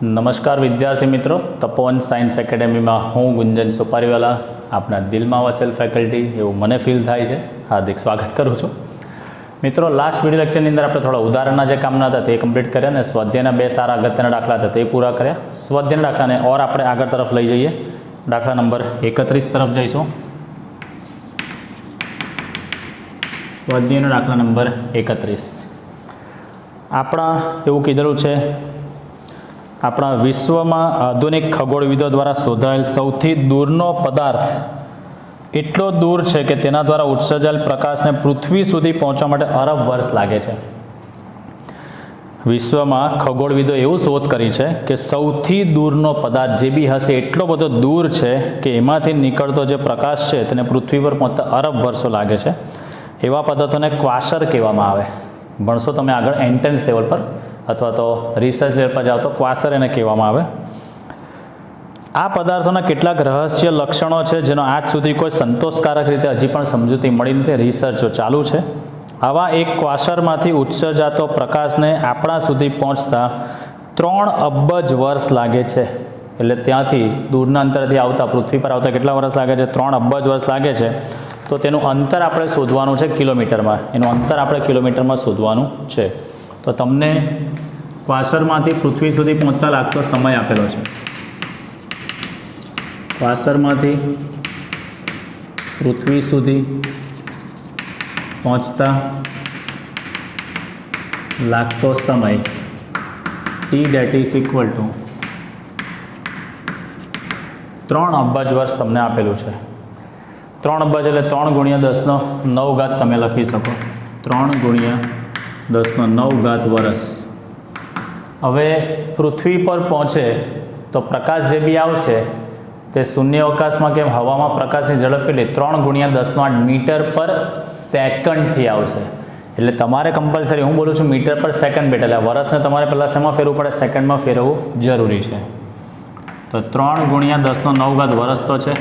નમસ્કાર વિદ્યાર્થી મિત્રો, તપોવન સાયન્સ એકેડેમીમાં હું ગુંજન સોપારીવાલા આપણા દિલમાં વસેલ ફેકલ્ટી એવું મને ફીલ થાય છે. હાર્દિક સ્વાગત કરું છું. મિત્રો, લાસ્ટ વિડીયો લેક્ચરની અંદર આપણે થોડા ઉદાહરણના જે કામના હતા તે કમ્પ્લીટ કર્યા અને સ્વાધ્યાયના બે સારા અગત્યના દાખલા હતા તે પૂરા કર્યા. સ્વાધ્યાયના દાખલાને ઓર આપણે આગળ તરફ લઈ જઈએ. દાખલા નંબર 31 તરફ જઈશું. સ્વાધ્યાયનો દાખલા નંબર 31 આપણા એવું કીધેલું છે, આપણા વિશ્વમાં આધુનિક ખગોળવિદો દ્વારા શોધાયેલ સૌથી દૂરનો પદાર્થ એટલો દૂર છે કે તેના દ્વારા ઉત્સર્જાયેલ પ્રકાશને પૃથ્વી સુધી પહોંચવા માટે અરબ વર્ષ લાગે છે. વિશ્વમાં ખગોળવિદો એવું શોધ કરી છે કે સૌથી દૂરનો પદાર્થ જે બી હશે એટલો બધો દૂર છે કે એમાંથી નીકળતો જે પ્રકાશ છે તેને પૃથ્વી પર પહોંચતા અરબ વર્ષો લાગે છે. એવા પદાર્થોને ક્વાસર કહેવામાં આવે. ભણશો તમે આગળ એન્ટ્રન્સ લેવલ પર અથવા તો રિસર્ચ લેવલ પર જાઓ તો ક્વાસર એને કહેવામાં આવે. આ પદાર્થોના કેટલાક રહસ્ય લક્ષણો છે જેનો આજ સુધી કોઈ સંતોષકારક રીતે હજી પણ સમજૂતી મળી નથી. રિસર્ચો ચાલુ છે. આવા એક ક્વાસરમાંથી ઉત્સર્જાતો પ્રકાશને આપણા સુધી પહોંચતા 3 અબજ વર્ષ લાગે છે. એટલે ત્યાંથી દૂરના અંતરથી આવતા પૃથ્વી પર આવતા કેટલા વર્ષ લાગે છે? 3 અબજ વર્ષ લાગે છે. તો તેનું અંતર આપણે શોધવાનું છે કિલોમીટરમાં. એનું અંતર આપણે કિલોમીટરમાં શોધવાનું છે. તો તમને ક્વાસરમાંથી પૃથ્વી સુધી પહોંચતા લાગતો સમય આપેલો છે. ક્વાસરમાંથી પૃથ્વી સુધી પહોંચતા લાગતો સમય t that is equal to 3 અબજ વર્ષ તમને આપેલું છે. 3 અબજ એટલે 3 ગુણ્યા 10⁹ તમે લખી શકો. 3 ગુણ્યા 10⁹ વર્ષ. હવે પૃથ્વી પર પહોંચે તો પ્રકાશ જે બી આવશે તે શૂન્ય અવકાશમાં કેમ હવામાં પ્રકાશની ઝડપ કેટલી? 3 ગુણ્યા 10⁸ મીટર પર સેકન્ડથી આવશે. એટલે તમારે કમ્પલસરી, હું બોલું છું મીટર પર સેકન્ડ બેટા, એટલે વર્ષને તમારે પહેલાં શેમાં ફેરવું પડે? સેકન્ડમાં ફેરવવું જરૂરી છે. તો 3 ગુણ્યા 10⁹ વર્ષ તો છે.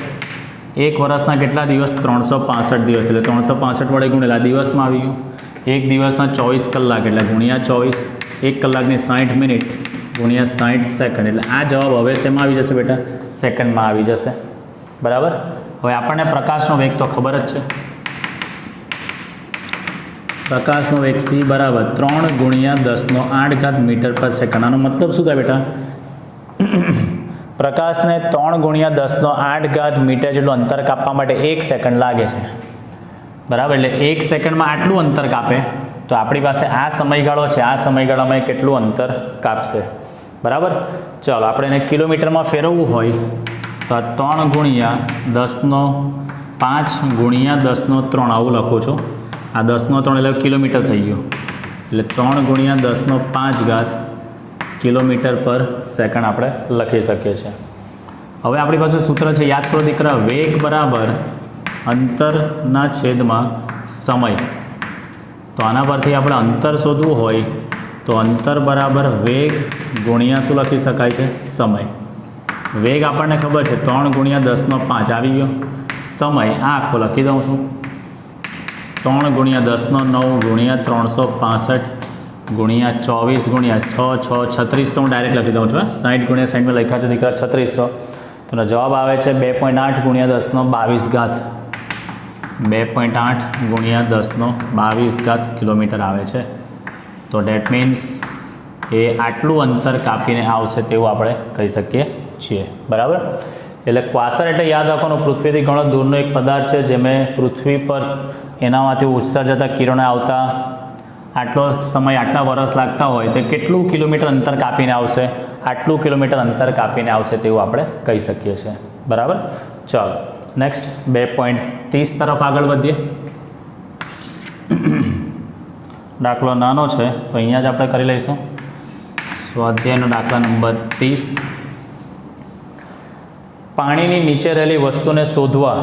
એક વર્ષના કેટલા દિવસ? 365 દિવસ. એટલે 365 વડે ગુણેલા દિવસમાં આવી ગયું. એક દિવસના 24 કલાક એટલે ગુણ્યા 24. 1 કલાકની 60 મિનિટ ગુણ્યા 60 સેકન્ડ. એટલે આ જવાબ હવે શેમાં આવી જશે બેટા? સેકન્ડમાં આવી જશે. બરાબર. હવે આપણને પ્રકાશનો વેગ તો ખબર જ છે. પ્રકાશનો વેગ c બરાબર 3 ગુણ્યા 10⁸ મીટર પર સેકન્ડ. આનો મતલબ શું થાય બેટા? પ્રકાશને 3 ગુણ્યા 10⁸ મીટર જેટલું અંતર કાપવા માટે 1 સેકન્ડ લાગે છે. બરાબર. એટલે 1 સેકન્ડમાં આટલું અંતર કાપે તો આપણી પાસે આ સમયગાળો છે. આ સમયગાળામાં કેટલું અંતર કાપશે? બરાબર. ચાલો આપણે એને કિલોમીટરમાં ફેરવવું હોય તો આ 3 ગુણ્યા 10⁵ ગુણ્યા 10⁵ આવું લખું છું. આ 10⁵ એટલે કિલોમીટર થઈ ગયું. એટલે 3 ગુણ્યા 10⁵ કિલોમીટર પર સેકન્ડ આપણે લખી શકીએ છીએ. હવે આપણી પાસે સૂત્ર છે, યાદ કરો દીકરા, વેગ બરાબર અંતરના છેદમાં સમય. તો આના પરથી આપણે અંતર શોધવું હોય તો અંતર બરાબર વેગ ગુણ્યા શું લખી શકાય છે? સમય. વેગ આપણને ખબર છે 3 ગુણ્યા 10⁵ આવી ગયો. સમય આ આખો લખી દઉં છું. 3 ગુણ્યા 10⁹ ગુણ્યા 365 ગુણ્યા 24 ગુણ્યા 6 6 3600 હું ડાયરેક્ટ લખી દઉં છું. 60 ગુણ્યા 60 માં લખ્યા છે દીકરા 3600. તો જવાબ આવે છે 2.8 ગુણ્યા 10⁻22. 2.8 ગુણ્યા 10⁻22 કિલોમીટર આવે છે. તો ડેટ મીન્સ એ આટલું અંતર કાપીને આવશે તેવું આપણે કહી શકીએ છીએ. બરાબર. એટલે ક્વાસર એટલે યાદ રાખવાનું, પૃથ્વીથી ઘણો દૂરનો એક પદાર્થ છે જેમે પૃથ્વી પર એનામાંથી ઉત્સર્જાતા કિરણો આવતા આટલો સમય, આટલા વર્ષ લાગતા હોય તો કેટલું કિલોમીટર અંતર કાપીને આવશે? આટલું કિલોમીટર અંતર કાપીને આવશે તેવું આપણે કહી શકીએ છીએ. બરાબર. ચાલો નેક્સ્ટ 2.30 તરફ આગળ વધીએ. દાખલો નાનો છે તો અહીંયા જ આપણે કરી લઈશું. સ્વાધ્યાયનો દાખલા નંબર 30. પાણીની નીચે રહેલી વસ્તુને શોધવા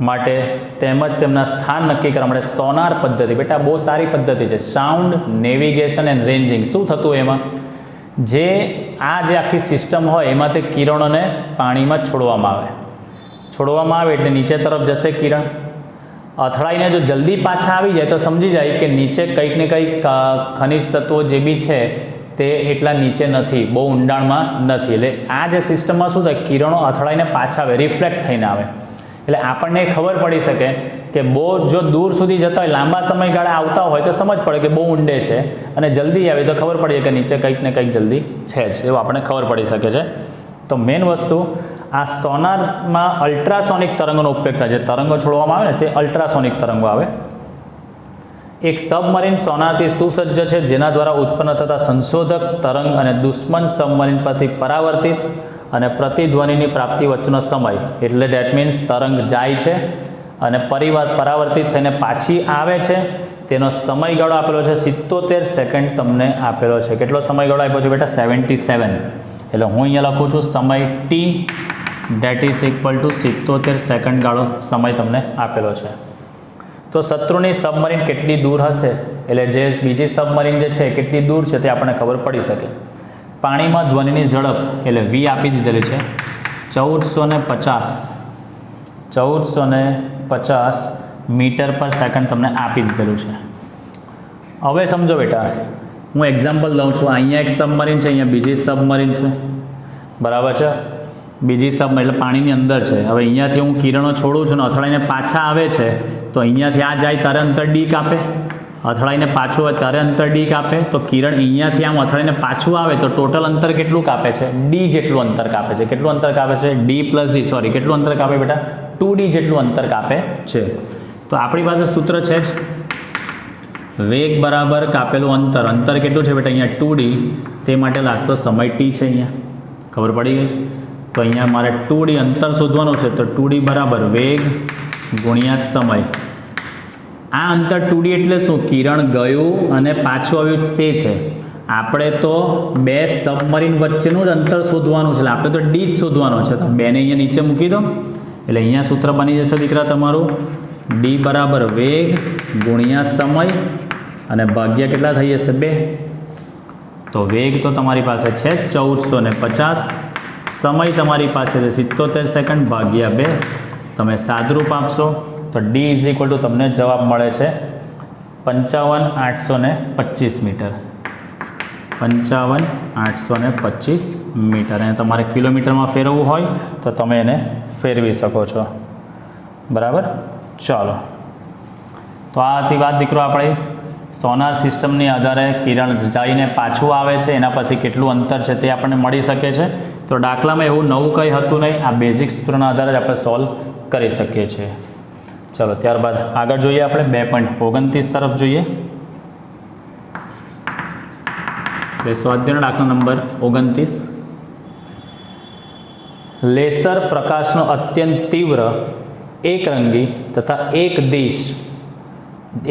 માટે તેમજ તેમના સ્થાન નક્કી કરવા માટે સોનાર પદ્ધતિ, બેટા બહુ સારી પદ્ધતિ છે. Sound navigation and ranging. શું થતું એમાં? જે આખી સિસ્ટમ હોય એમાંથી કિરણોને પાણીમાં છોડવામાં આવે એટલે નીચે તરફ જશે કિરણ. અથડાઈને જો જલ્દી પાછા આવી જાય તો સમજી જાય કે નીચે કંઈક ને કંઈક ખનિજ તત્વો જે બી છે તે એટલા નીચે નથી, બહુ ઊંડાણમાં નથી. એટલે આ જે સિસ્ટમમાં શું થાય, કિરણો અથડાઈને પાછા આવે, રિફ્લેક્ટ થઈને આવે. એટલે આપણને ખબર પડી શકે કે બહુ જો દૂર સુધી જતા હોય, લાંબા સમયગાળા આવતા હોય તો સમજ પડે કે બહુ ઊંડે છે, અને જલ્દી આવે તો ખબર પડી કે નીચે કંઈક ને કંઈક જલ્દી છે જ, એવું આપણને ખબર પડી શકે છે. તો મેઇન વસ્તુ આ સોનારમાં અલ્ટ્રાસોનિક તરંગોનો ઉપયોગ થાય છે. તરંગો છોડવામાં આવે ને તે અલ્ટ્રાસોનિક તરંગો આવે. એક સબમરીન સોનારથી સુસજ્જ છે, જેના દ્વારા ઉત્પન્ન થતા સંશોધક તરંગ અને દુશ્મન સબમરીન પરથી પરાવર્તિત અને પ્રતિધ્વનિની પ્રાપ્તિ વચ્ચેનો સમય, એટલે ડેટ મીન્સ તરંગ જાય છે અને પરાવર્તિત થઈને પાછી આવે છે, તેનો સમયગાળો આપેલો છે 77 સેકન્ડ તમને આપેલો છે. કેટલો સમયગાળો આપ્યો છે બેટા? 77. એટલે હું અહીંયા લખું છું સમય T, date is equal to 77 second ગાળો સમય તમને આપેલો છે. તો શત્રુની સબમરીન કેટલી દૂર હશે, એટલે જે બીજી સબમરીન જે છે કેટલી દૂર છે તે આપણને ખબર પડી શકે. પાણીમાં ધ્વનિની ઝડપ એટલે વી આપી દીધેલી છે 1450 મીટર પર સેકન્ડ તમને આપી દીધેલું છે. હવે સમજો બેટા, હું એક્ઝામ્પલ લઉં છું. અહીંયા એક સબમરીન છે, અહીંયા બીજી સબમરીન છે, બરાબર છે. બીજી સબમરીન એટલે પાણીની અંદર છે. હવે અહીંયાથી હું કિરણો છોડું છું ને અથડાઈને પાછા આવે છે, તો અહીંયાથી આ જાય ત્યારે અંતર ડી કાપે, અથડાઈને પાછું આવે ત્યારે અંતર ડી કાપે. તો કિરણ અહીંયાથી આમ અથડાઈને પાછું આવે તો ટોટલ અંતર કેટલું કાપે છે? ડી જેટલું અંતર કાપે છે. કેટલું અંતર કાપે છે? ડી પ્લસ ડી, સોરી કેટલું અંતર કાપે બેટા? 2D જેટલું અંતર કાપે છે. તો આપણી પાસે સૂત્ર છે જ, વેગ બરાબર કાપેલું અંતર. અંતર કેટલું છે બેટા? અહીંયા 2D, તે માટે લાગતો સમય ટી છે. અહીંયા ખબર પડી ગઈ? તો અહીંયા મારે 2D અંતર શોધવાનું છે, તો 2D બરાબર વેગ ગુણ્યા સમય. આ અંતર 2D એટલે શું? કિરણ ગયું અને પાછું આવ્યું તે છે. આપણે તો બે સબમરીન વચ્ચેનું જ અંતર શોધવાનું છે, એટલે આપણે તો ડી જ શોધવાનો છે. તો બેને અહીંયા નીચે મૂકી દો, એટલે અહીંયા સૂત્ર બની જશે દીકરા તમારું ડી બરાબર વેગ ગુણ્યા સમય, અને ભાગ્યા કેટલા થઈ જશે? 2. તો વેગ તો તમારી પાસે છે 1450, સમય તમારી પાસે છે 77 સેકન્ડ ભાગ્યા 2. તમે સાદરૂપ આપશો તો ડી ઇઝ ઇક્વલ ટુ તમને જવાબ મળે છે 55,825 મીટર. 55,825 મીટર. અને તમારે કિલોમીટરમાં ફેરવવું હોય તો તમે એને ફેરવી શકો છો, બરાબર. ચાલો, તો આ હતી વાત દીકરો આપણી સોનાર સિસ્ટમની આધારે કિરણ જઈને પાછું આવે છે, એના પરથી કેટલું અંતર છે તે આપણને મળી શકે છે. તો દાખલામાં એવું નવું કંઈ હતું નહીં, આ બેઝિક સૂત્રના આધારે જ આપણે સોલ્વ કરી શકીએ છીએ. ચલો, ત્યારબાદ આગળ જોઈએ આપણે 2.29 તરફ જોઈએ. સ્વાધ્યાયનો દાખલા નંબર 29. લેસર પ્રકાશનો અત્યંત તીવ્ર, એકરંગી તથા એક દિશ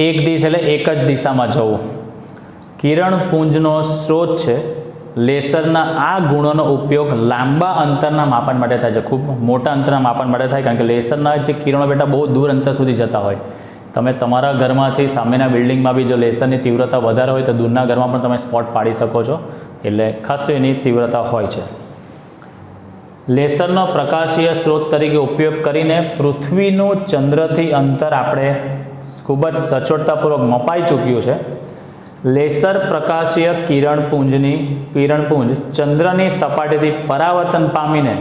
એટલે એક જ દિશામાં જવું કિરણપુંજનો સ્ત્રોત છે. લેસરના આ ગુણોનો ઉપયોગ લાંબા અંતરના માપન માટે થાય છે. ખૂબ મોટા અંતરના માપન માટે થાય, કારણ કે લેસરના જે કિરણો બેટા બહુ દૂર અંતર સુધી જતા હોય. તમે તમારા ઘરમાંથી સામેના બિલ્ડિંગમાં બી જો લેસરની તીવ્રતા વધારે હોય તો દૂરના ઘરમાં પણ તમે સ્પોટ પાડી શકો છો. એટલે ખાસ એની તીવ્રતા હોય છે. લેસરનો પ્રકાશીય સ્ત્રોત તરીકે ઉપયોગ કરીને પૃથ્વીનું ચંદ્રથી અંતર આપણે ખૂબ જ સચોટતાપૂર્વક મપાઈ ચૂક્યું છે. લેસર પ્રકાશીય કિરણપુંજ ચંદ્રની સપાટીથી પરાવર્તન પામીને,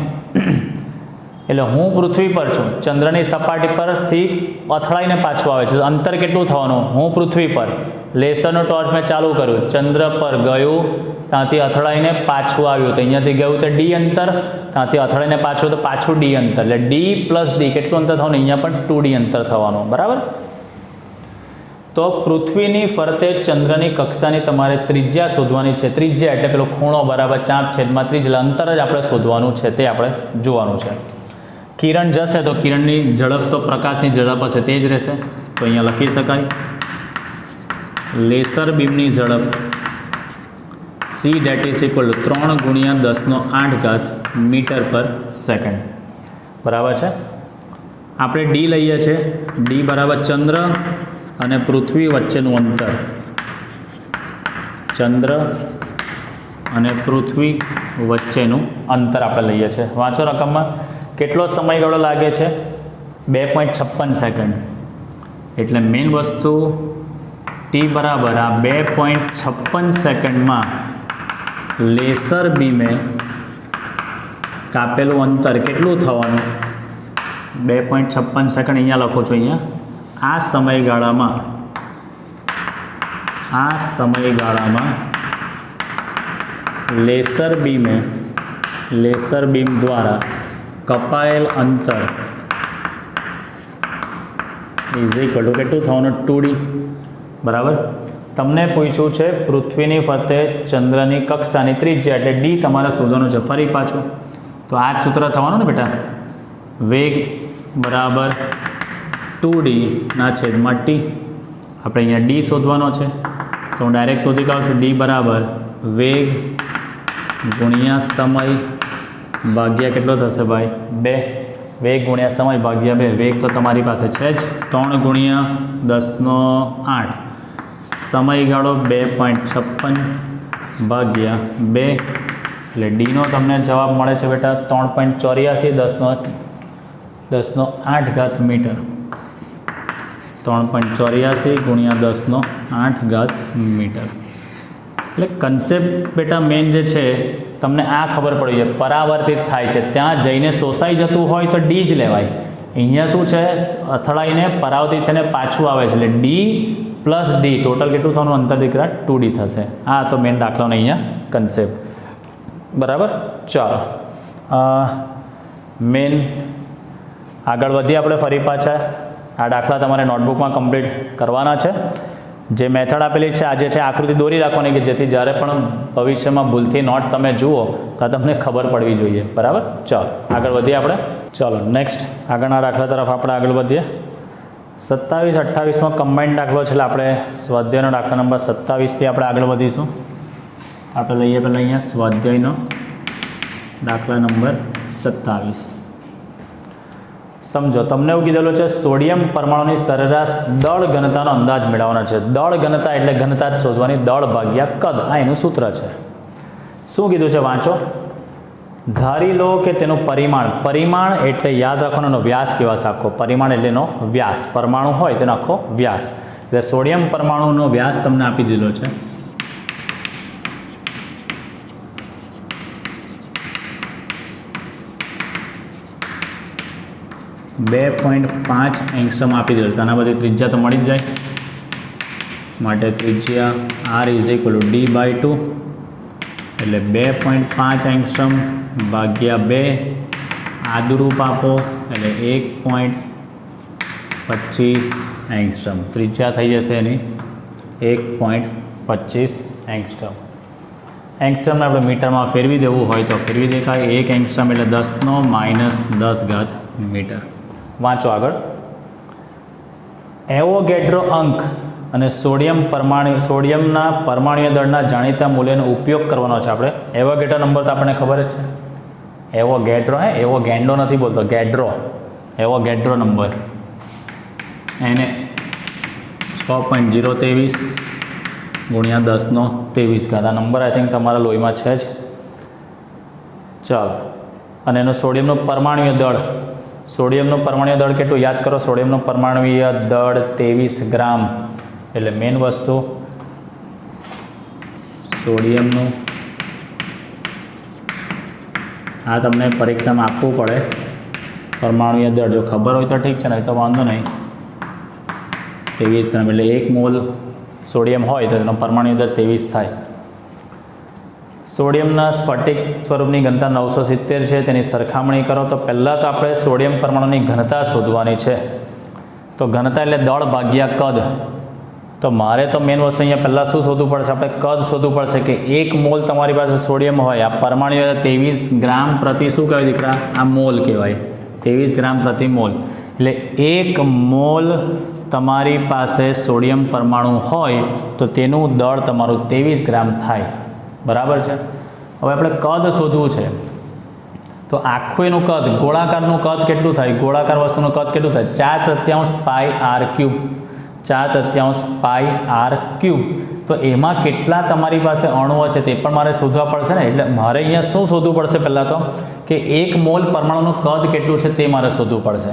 એટલે હું પૃથ્વી પર છું, ચંદ્રની સપાટી પરથી અથડાઈને પાછું આવે છે. અંતર કેટલું થવાનું? હું પૃથ્વી પર, લેસરનું ટોર્ચ મેં ચાલુ કર્યું, ચંદ્ર પર ગયું, ત્યાંથી અથડાઈને પાછું આવ્યું, તો અહીંયાથી ગયું તો ડી અંતર, ત્યાંથી અથડાઈને પાછું તો પાછું ડી અંતર, એટલે ડી પ્લસ ડી કેટલું અંતર થવાનું? અહીંયા પણ 2D અંતર થવાનું, બરાબર. તો પૃથ્વીની ફરતે ચંદ્રની કક્ષાની તમારે ત્રિજ્યા શોધવાની છે. ત્રિજ્યા એટલે પેલો ખૂણો બરાબર ચાપ છેદમાં ત્રિજ્યા, અંતર જ આપણે શોધવાનું છે, તે આપણે જોવાનું છે. કિરણ જશે તો કિરણની ઝડપ તો પ્રકાશની ઝડપ હશે તે જ રહેશે. તો અહીંયા લખી શકાય લેસર બીમની ઝડપ C date is equal to 3 ગુણ્યા 10⁸ મીટર પર સેકન્ડ, બરાબર છે. આપણે ડી લઈએ છીએ. ડી બરાબર ચંદ્ર અને પૃથ્વી વચ્ચેનું અંતર, ચંદ્ર અને પૃથ્વી વચ્ચેનું અંતર આપણે લઈએ છીએ. વાંચો રકમમાં કેટલો સમયગાળો લાગે છે? 2.56 સેકન્ડ. એટલે મેઇન વસ્તુ ટી બરાબર આ 2.56 સેકન્ડમાં લેસર બીમે કાપેલું અંતર કેટલું થવાનું? 2.56 સેકન્ડ અહીંયા લખો છો. અહીંયા આ સમયગાળામાં લેસર બીમ દ્વારા કપાયેલ અંતર ઇઝ ઇક્વલ ટુ કેટલું થવાનું? 2D. બરાબર. તમને પૂછ્યું છે પૃથ્વીની ફરતે ચંદ્રની કક્ષાની ત્રિજ્યા એટલે ડી તમારે શોધવાનું છે. ફરી પાછું તો આ જ સૂત્ર થવાનું ને બેટા, વેગ બરાબર 2D ના છેદમાં t. આપણે અહીંયા ડી શોધવાનો છે તો હું ડાયરેક્ટ શોધી કાઢું છું. ડી બરાબર વેગ ગુણ્યા સમય ભાગ્યા કેટલો થશે ભાઈ? 2. વેગ ગુણ્યા સમય ભાગ્યા 2. વેગ તો તમારી પાસે છે જ 3 ગુણ્યા 10⁸. સમયગાળો 2.56 ભાગ્યા 2 એટલે ડીનો તમને જવાબ મળે છે બેટા 3.84 10⁸ મીટર. 3.84 ગુણ્યા 10⁸ મીટર. એટલે કન્સેપ્ટ બેટા મેઇન જે છે તમને આ ખબર પડી જાય, પરાવર્તિત થાય છે ત્યાં જઈને શોષાઈ જતું હોય તો ડી જ લેવાય. અહીંયા શું છે? અથડાઈને પરાવર્તિત થઈને પાછું આવે છે એટલે ડી પ્લસ ડી ટોટલ કેટલું થવાનું? અંતર દીકરા 2D થશે. આ તો મેઇન દાખલાનો અહીંયા કન્સેપ્ટ. બરાબર. ચાલો મેઇન આગળ વધીએ આપણે ફરી પાછા. આ દાખલા તમારે નોટબુકમાં કમ્પ્લીટ કરવાના છે. જે મેથડ આપેલી છે આજે છે આકૃતિ દોરી રાખવાની કે જેથી જ્યારે પણ ભવિષ્યમાં ભૂલથી નોટ તમે જુઓ તો તમને ખબર પડવી જોઈએ. બરાબર. ચાલો આગળ વધીએ આપણે. ચાલો નેક્સ્ટ આગળના દાખલા તરફ આપણે આગળ વધીએ. 27-28માં કમ્બાઇન્ડ દાખલો છે એટલે આપણે સ્વાધ્યાયનો દાખલા નંબર 27થી આપણે આગળ વધીશું. આપણે લઈએ પહેલાં અહીંયા સ્વાધ્યાયનો દાખલા નંબર 27. સમજો તમને એવું કીધેલું છે સોડિયમ પરમાણુની સરેરાશ દળ ઘનતાનો અંદાજ મેળવવાનો છે. દળ ઘનતા એટલે ઘનતા શોધવાની, દળ ભાગ્યા કદ, આ એનું સૂત્ર છે. શું કીધું છે વાંચો. ધારી લો કે તેનું પરિમાણ એટલે યાદ રાખવાનો એનો વ્યાસ કહેવાશે આખો. પરિમાણ એટલે એનો વ્યાસ, પરમાણુ હોય તેનો આખો વ્યાસ. એટલે સોડિયમ પરમાણુનો વ્યાસ તમને આપી દીધો છે 2.5 એંગસ્ટ્રોમ આપી દીધો. તો આના બધી ત્રિજ્યા તો મળી જ જાય. માટે ત્રિજ્યા r is equal to d/2 એટલે 2.5 એંગસ્ટ્રોમ ભાગ્યા 2 આદુરૂપ આપો એટલે 1.25 એંગસ્ટ્રોમ. ત્રિજ્યા થઈ જશે એની 1.25 એંગસ્ટ્રોમ. એંગસ્ટ્રોમને આપણે મીટરમાં ફેરવી દેવું હોય તો ફેરવી દેખાય. 1 એંગસ્ટ્રોમ એટલે 10⁻10 મીટર. વાંચો આગળ. એવોગેડ્રો અંક અને સોડિયમના પરમાણુય દળના જાણીતા મૂલ્યનો ઉપયોગ કરવાનો છે આપણે. એવોગેડ્રો નંબર તો આપણને ખબર જ છે. એવોગેડ્રો એવોગેન્ડો નથી બોલતો, ગેડ્રો. એવોગેડ્રો નંબર એને 6.023 ગુણ્યા 10⁻23. આ નંબર આઈ થિંક તમારા લોહીમાં છે જ. ચાલો અને એનું સોડિયમનું પરમાણુય દળ, સોડિયમનું પરમાણુય દળ કેટલું યાદ કરો. સોડિયમનું પરમાણુય દળ 23 ગ્રામ. એટલે મેઇન વસ્તુ સોડિયમનું આ તમને પરીક્ષામાં આપવું પડે. પરમાણુય દળ જો ખબર હોય તો ઠીક છે, નહીં તો વાંધો નહીં. 23 ગ્રામ એટલે 1 મોલ સોડિયમ હોય તો તેનો પરમાણુય દળ 23 થાય. સોડિયમના સ્ફટિક સ્વરૂપની ઘનતા 970 છે. તેની સરખામણી કરો તો પહેલાં તો આપણે સોડિયમ પરમાણુની ઘનતા શોધવાની છે. તો ઘનતા એટલે દળ ભાગ્યા કદ. તો મારે તો મેઇન વસ્તુ અહીંયા પહેલાં શું શોધવું પડશે? આપણે કદ શોધવું પડશે કે 1 મોલ તમારી પાસે સોડિયમ હોય, આ પરમાણુ 23 ગ્રામ પ્રતિ શું કહેવાય દીકરા? આ મોલ કહેવાય. 23 ગ્રામ પ્રતિ મોલ એટલે 1 મોલ તમારી પાસે સોડિયમ પરમાણુ હોય તો તેનું દળ તમારું 23 ગ્રામ થાય. બરાબર છે. હવે આપણે કદ શોધવું છે તો આખું એનું કદ, ગોળાકારનું કદ કેટલું થાય? ગોળાકાર વસ્તુનું કદ કેટલું થાય? 4/3 πr³. 4/3 πr³. તો એમાં કેટલા તમારી પાસે અણુઓ છે તે પણ મારે શોધવા પડશે ને. એટલે મારે અહીંયા શું શોધવું પડશે? પહેલાં તો કે 1 મોલ પરમાણુનું કદ કેટલું છે તે મારે શોધવું પડશે.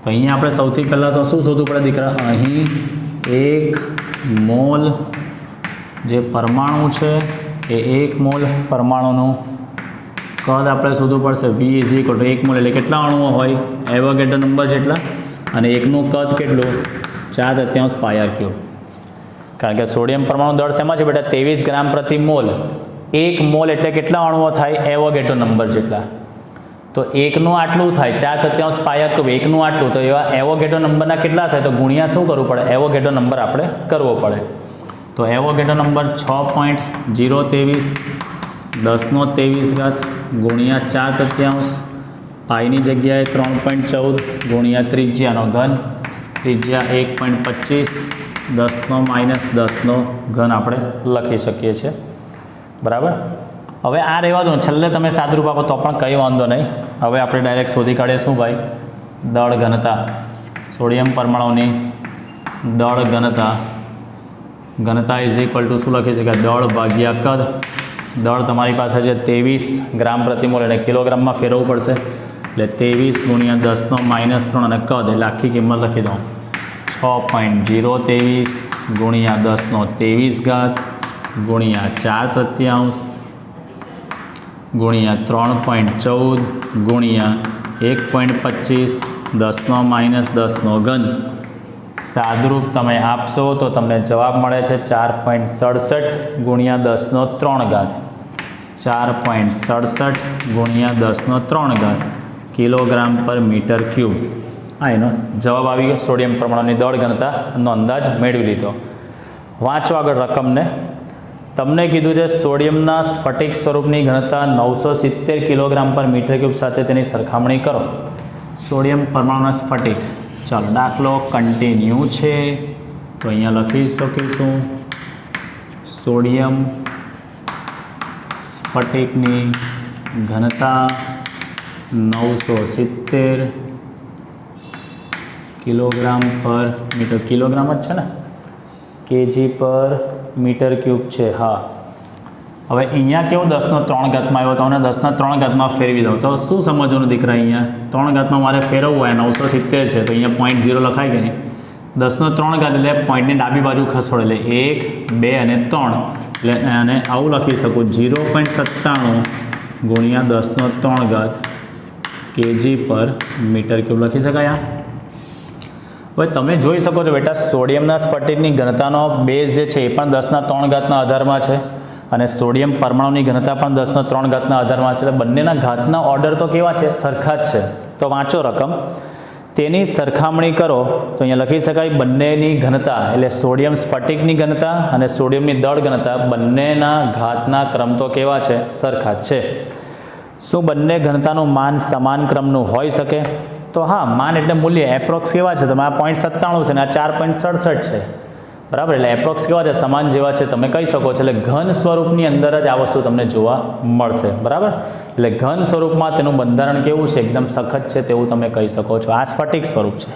તો અહીંયા આપણે સૌથી પહેલાં તો શું શોધવું પડે દીકરા? અહીં 1 મોલ જે પરમાણુ છે એ 1 મોલ પરમાણુનું કદ આપણે શોધવું પડશે. V is equal to 1 mall એટલે કેટલા અણુઓ હોય? એવોગેડ્રો નંબર જેટલા. અને એકનું કદ કેટલું? 4/3 પાયર ક્યુબ. કારણ કે સોડિયમ પરમાણુ દળ શેમાં છે બેટા? 23 ગ્રામ પ્રતિ મોલ. 1 મોલ એટલે કેટલા અણુઓ થાય? એવોગેડ્રો નંબર જેટલા. તો એકનું આટલું થાય 4/3 પાયર ક્યુબ. એકનું આટલું તો એવા એવોગેડ્રો નંબરના કેટલા થાય? તો ગુણ્યા શું કરવું પડે? એવોગેડ્રો નંબર આપણે કરવો પડે. તો એવોગેડ્રો નંબર 6.023 10^23 ગુણ્યા 4/3 પાઈની જગ્યાએ 3.14 ગુણ્યા ત્રિજ્યાનો ઘન. ત્રિજ્યા 1.25 10^-10 આપણે લખી શકીએ છીએ. બરાબર. હવે આ રહેવા દો. છેલ્લે તમે સાદરૂપ આપો તો પણ કંઈ વાંધો નહીં. હવે આપણે ડાયરેક્ટ શોધી કાઢીએ શું ભાઈ? દળ ઘનતા. સોડિયમ પરમાણુની દળ ઘનતા. ઘનતા ઇઝ ઇક્વલ ટુ શું લખી શકાય? દળ ભાગ્યા કદ. દળ તમારી પાસે છે 23 ગ્રામ પ્રતિ મોલ એટલે કિલોગ્રામમાં ફેરવવું પડશે. એટલે 23 ગુણ્યા 10^-3 અને કદ એટલે આખી કિંમત લખી દઉં. 6.023 ગુણ્યા 10^23 ગુણ્યા 4/3 ગુણ્યા 3.14 ગુણ્યા 1.25 10^-10 સાદરૂપ તમે આપશો તો તમને જવાબ મળે છે 4.67 ગુણ્યા 10^3. 4.67 ગુણ્યા 10^3 કિલોગ્રામ પર મીટર ક્યુબ. હા, એનો જવાબ આવી ગયો. સોડિયમ પરમાણુની દળ ઘનતાનો અંદાજ મેળવી લીધો. વાંચો આગળ રકમને. તમને કીધું છે સોડિયમના સ્ફટિક સ્વરૂપની ઘનતા 970 કિલોગ્રામ પર મીટર ક્યુબ સાથે તેની સરખામણી કરો. સોડિયમ પરમાણુના સ્ફટિક. ચાલો દાખલો કન્ટિન્યુ છે તો અહીંયા લખી શકીશું સોડિયમ સ્ફટિકની ઘનતા 970 કિલોગ્રામ પર મીટર. કિલોગ્રામ જ છે ને? કેજી પર મીટર ક્યુબ છે. હા, હવે અહીંયા કેવું 10^3 આવ્યો? તમને 10^3 ફેરવી દઉં તો શું સમજવાનું દીકરા? અહીંયા 3 મારે ફેરવવું હોય 970 છે તો અહીંયા 0.0 લખાય કે નહીં? 10^3 એટલે પોઈન્ટની ડાબી બાજુ ખસોડે એટલે 1, 2 અને 3 એટલે અને આવું લખી શકું 0.97 ગુણ્યા 10^3 કેજી પર મીટર ક્યુબ લખી શકાય. હવે તમે જોઈ શકો છો બેટા સોડિયમના સ્ફટિકની ઘનતાનો બેઝ જે છે એ પણ 10^3 આધારમાં છે અને સોડિયમ પરમાણુની ઘનતા પણ 10^3 આધારમાં છે. એટલે બંનેના ઘાતના ઓર્ડર તો કેવા છે? સરખા જ છે. તો વાંચો રકમ. તેની સરખામણી કરો તો અહીંયા લખી શકાય બંનેની ઘનતા એટલે સોડિયમ સ્ફટિકની ઘનતા અને સોડિયમની દળ ઘનતા બંનેના ઘાતના ક્રમ તો કેવા છે? સરખા જ છે. શું બંને ઘનતાનું માન સમાન ક્રમનું હોઈ શકે? તો હા, માન એટલે મૂલ્ય એપ્રોક્સ કેવા છે? તમે આ 0.97 છે ને આ 4.67 છે. બરાબર. એટલે એપ્રોક્સ કેવા છે? સમાન જેવા છે તમે કહી શકો છો. એટલે ઘન સ્વરૂપની અંદર જ આ વસ્તુ તમને જોવા મળશે. બરાબર. એટલે ઘન સ્વરૂપમાં તેનું બંધારણ કેવું છે? એકદમ સખત છે તેવું તમે કહી શકો છો. આ સ્ફટિક સ્વરૂપ છે,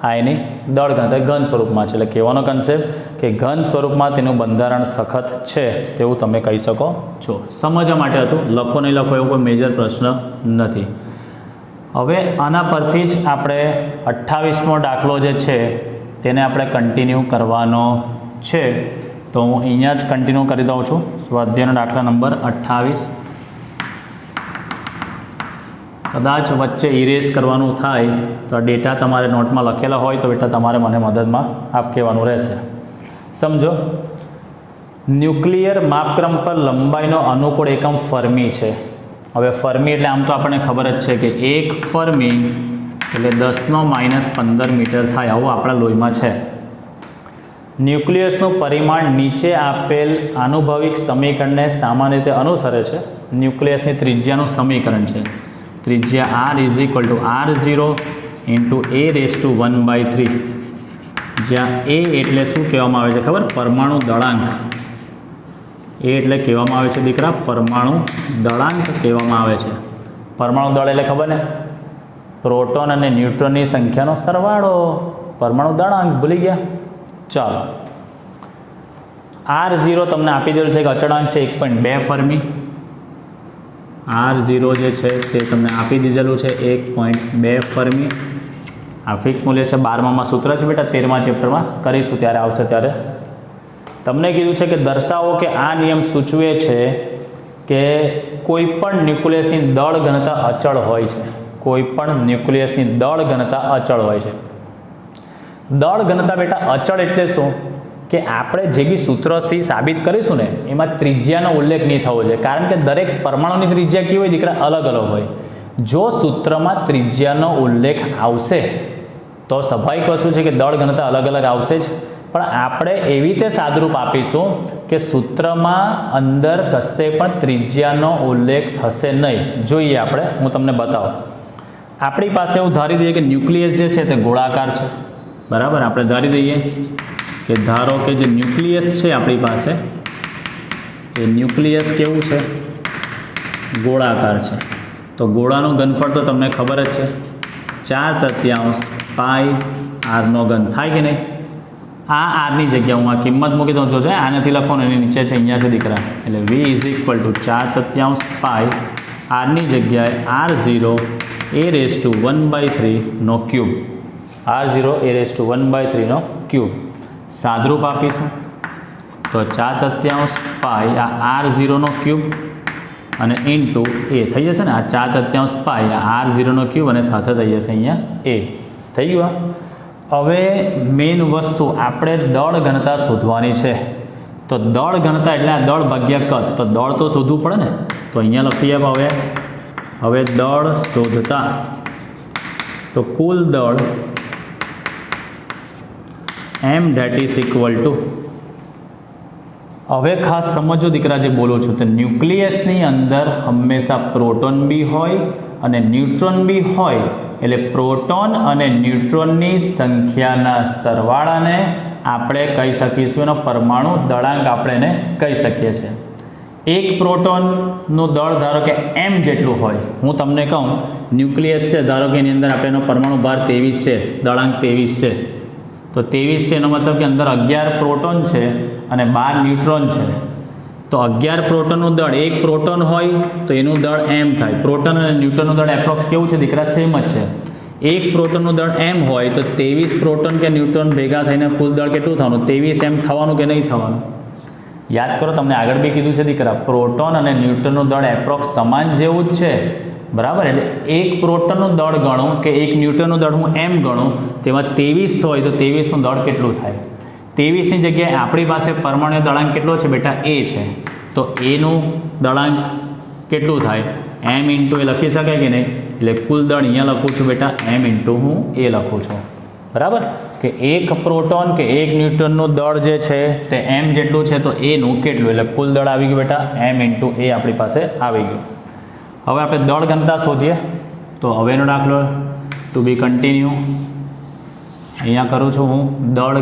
આ એની દળ ઘનતા ઘન સ્વરૂપમાં છે. એટલે કહેવાનો કન્સેપ્ટ કે ઘન સ્વરૂપમાં તેનું બંધારણ સખત છે તેવું તમે કહી શકો છો. સમજવા માટે હતું. લખો નહીં લખો એવું કોઈ મેજર પ્રશ્ન નથી. હવે આના પરથી જ આપણે 28મો દાખલો જે છે તેને આપણે કન્ટિન્યુ કરવાનો છે. તો હું અહીંયા જ કન્ટિન્યુ કરી દઉં છું. સ્વાધ્યાયનો દાખલા નંબર 28. કદાચ વચ્ચે ઇરેઝ કરવાનું થાય તો આ ડેટા તમારે નોટમાં લખેલા હોય તો બેટા તમારે મને મદદમાં આપ કહેવાનું રહેશે. સમજો, ન્યુક્લિયર માપક્રમ પર લંબાઈનો અનુકૂળ એકમ ફર્મી છે. હવે ફર્મી એટલે આમ તો આપણને ખબર જ છે કે 1 ફર્મી એટલે 10^-15 મીટર થાય. આવું આપણા લોહીમાં છે. ન્યુક્લિયસનું પરિમાણ નીચે આપેલ આનુભવિક સમીકરણને સામાન્ય રીતે અનુસરે છે. ન્યુક્લિયસની ત્રિજ્યાનું સમીકરણ છે. ત્રિજ્યા R is equal to R0 into A⁻1/3. જ્યાં A એટલે શું કહેવામાં આવે છે ખબર? પરમાણુ દળાંક. એ એટલે કહેવામાં આવે છે દીકરા પરમાણુ દળાંક કહેવામાં આવે છે. પરમાણુ દળ એટલે ખબર ને? પ્રોટોન અને ન્યુટ્રોનની સંખ્યાનો સરવાળો. પરમાણુ દળાંક ભૂલી ગયા? ચાલો, R0 તમને આપી દેલું છે કે અચળાંક છે 1.2 ફર્મી. R0 જે છે તે તમને આપી દીધેલું છે 1.2 ફર્મી. આ ફિક્સ મૂલ્ય છે. 12માં સૂત્ર છે બેટા, 13મા ચેપ્ટરમાં કરીશું ત્યારે આવશે ત્યારે. તમને કીધું છે કે દર્શાવો કે આ નિયમ સૂચવે છે કે કોઈ પણ ન્યુક્લિયસની દળ ઘનતા અચળ હોય છે. કોઈ પણ ન્યુક્લિયસની દળ ઘનતા અચળ હોય છે. દળ ઘનતા બેટા અચળ એટલે શું કે આપણે જે બી સૂત્રથી સાબિત કરીશું ને એમાં ત્રિજ્યાનો ઉલ્લેખ નહીં થવો જોઈએ, કારણ કે દરેક પરમાણુની ત્રિજ્યા કેવી હોય દીકરા? અલગ અલગ હોય. જો સૂત્રમાં ત્રિજ્યાનો ઉલ્લેખ આવશે તો સ્વાભાવિક વસ્તુ છે કે દળ ઘનતા અલગ અલગ આવશે જ, પણ આપણે એવી રીતે સાદરૂપ આપીશું કે સૂત્રમાં અંદર કશે પણ ત્રિજ્યાનો ઉલ્લેખ થશે નહીં. જોઈએ આપણે, હું તમને બતાવું. આપણી પાસે એવું ધારી દઈએ કે ન્યુક્લિયસ જે છે તે ગોળાકાર છે, બરાબર? આપણે ધારી દઈએ કે ધારો કે જે ન્યુક્લિયસ છે આપણી પાસે એ ન્યુક્લિયસ કેવું છે? ગોળાકાર છે. તો ગોળાનું ઘનફળ તો તમને ખબર જ છે, 4/3 પાઈ આરનો ઘન થાય કે નહીં? આ આરની જગ્યા હું આ કિંમત મૂકી દઉં છું. આ નથી લખવાનું, એની નીચે છે, અહીંયા છે દીકરા. એટલે v = 4/3 પાઈ આરની જગ્યાએ r0 a⁻1/3 નો ક્યુબ. r0 a⁻1/3 નો ક્યુબ સાદરૂપ આપીશું તો 4/3 પાઈ આ r0 નો ક્યુબ અને ઇન્ટુ એ થઈ જશે ને. આ 4/3 પાઈ આ r0 નો ક્યુબ અને સાથે થઈ જશે અહીંયા a. થઈ ગયું? હવે મેઇન વસ્તુ આપણે દળ ઘનતા શોધવાની છે. તો દળ ઘનતા એટલે આ દળ ભાગ્યા કદ, તો દળ તો શોધવું પડે ને. તો અહીંયા લખીએ હવે દળ શોધતા તો કુલ દળ m that is equal to, હવે ખાસ સમજો દીકરા જે બોલું છું, તો ન્યુક્લિયસની અંદર હંમેશા પ્રોટોન બી હોય અને ન્યુટ્રોન બી હોય. એટલે પ્રોટોન અને ન્યુટ્રોનની સંખ્યાના સરવાળાને આપણે કહી શકીશું એનો પરમાણુ દળાંક આપણે એને કહી શકીએ છીએ. એક પ્રોટોનનું દળ ધારો કે m જેટલું હોય. હું તમને કહું ન્યુક્લિયસ છે, ધારો કે એની અંદર આપણે એનો પરમાણુ ભાર 23 છે, દળાંક 23 છે. તો 23 છે એનો મતલબ કે અંદર 11 પ્રોટોન છે અને 12 ન્યુટ્રોન છે. તો 11 પ્રોટોનનું દળ, એક પ્રોટોન હોય તો એનું દળ m થાય. પ્રોટોન અને ન્યુટ્રોનનું દળ એપ્રોક્સ કેવું છે દીકરા? સેમ જ છે. એક પ્રોટોનનું દળ m હોય તો 23 પ્રોટોન કે ન્યુટ્રોન ભેગા થઈને કુલ દળ કેટલું થવાનું? 23 m થવાનું કે નહીં થવાનું? યાદ કરો, તમને આગળ બી કીધું છે દીકરા, પ્રોટોન અને ન્યુટ્રોનનું દળ એપ્રોક્સ સમાન જેવું જ છે, બરાબર? એટલે એક પ્રોટોનનું દળ ગણું કે એક ન્યુટ્રોનનું દળ હું m ગણું, તેમાં 23 હોય તો 23નું દળ કેટલું થાય? 23ની જગ્યાએ આપણી પાસે પરમાણુ દળાંક કેટલો છે બેટા? a છે. તો એનું દળાંક કેટલું થાય? m ઇન્ટુ એ લખી શકાય કે નહીં? એટલે કુલ દળ અહીંયા લખું છું બેટા, m ઇન્ટુ હું a લખું છું, બરાબર? કે એક પ્રોટોન કે એક ન્યુટ્રોનનું દળ જે છે તે m જેટલું છે, તો એનું કેટલું? એટલે કુલ દળ આવી ગયું બેટા, m ઇન્ટુ a આપણી પાસે આવી ગયું. હવે આપણે દળ ઘનતા શોધીએ. તો હવેનો દાખલો ટુ બી કન્ટિન્યુ અહીંયા કરું છું હું. દળ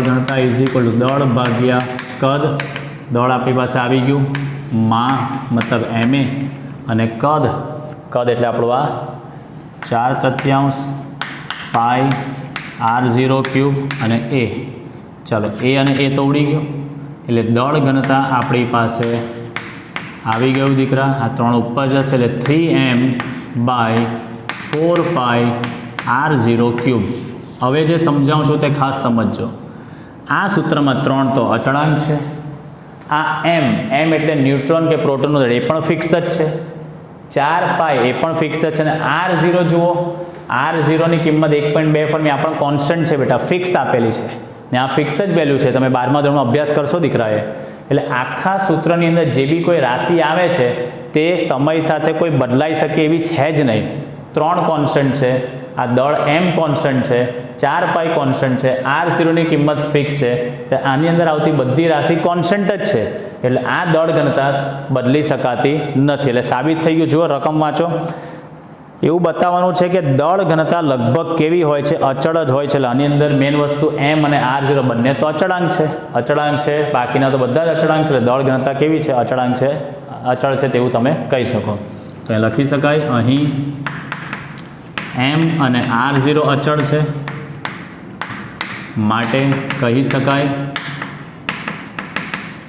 ઘનતા ઇઝ ઇક્વલ ટુ દળ ભાગ્યા કદ. દળ આપણી પાસે આવી ગયું, મતલબ ma, અને કદ એટલે આપણું આ 4/3 પાઈ r0 ક્યુબ અને a. ચાલો, a અને a તો ઉડી ગયું. એટલે દળ ઘનતા આપણી પાસે આવી ગયું દીકરા. આ 3 ઉપર જશે એટલે 3m/4 પાઈ r0 ક્યુબ. હવે જે સમજાવું છું તે ખાસ સમજજો. આ સૂત્રમાં 3 તો અચળાંક છે. આ m એટલે ન્યુટ્રોન કે પ્રોટોનનું દળ, એ પણ ફિક્સ જ છે. 4 પાઈ એ પણ ફિક્સ જ છે. અને r0 જુઓ, r0ની કિંમત 1.2 ફરમી આ પણ કોન્સ્ટન્ટ છે બેટા, ફિક્સ આપેલી છે ને આ ફિક્સ જ વેલ્યુ છે. તમે 12મા ધોરણમાં અભ્યાસ કરશો દીકરાએ. એટલે આખા સૂત્રની અંદર જે બી કોઈ રાશિ આવે છે તે સમય સાથે કોઈ બદલાઈ શકે એવી છે જ નહીં. 3 કોન્સ્ટન્ટ છે. આ દળ m કોન્સ્ટન્ટ છે, 4 પાઈ કોન્સ્ટન્ટ છે, r0ની કિંમત ફિક્સ છે. તો આની અંદર આવતી બધી રાશિ કોન્સ્ટન્ટ જ છે. એટલે આ દળ ઘનતા બદલી શકાતી નથી. એટલે સાબિત થઈ ગયું. જુઓ, રકમ વાંચો. એવું બતાવવાનું છે કે દળ ઘનતા લગભગ કેવી હોય છે? અચળ જ હોય છે. એટલે આની અંદર મેઇન વસ્તુ m અને r0 બંને તો અચળાંક છે. બાકીના તો બધા જ અચળાંક છે. એટલે દળ ઘનતા કેવી છે? અચળ છે તેવું તમે કહી શકો. તો એ લખી શકાય અહીં m અને r0 અચળ છે, માટે કહી શકાય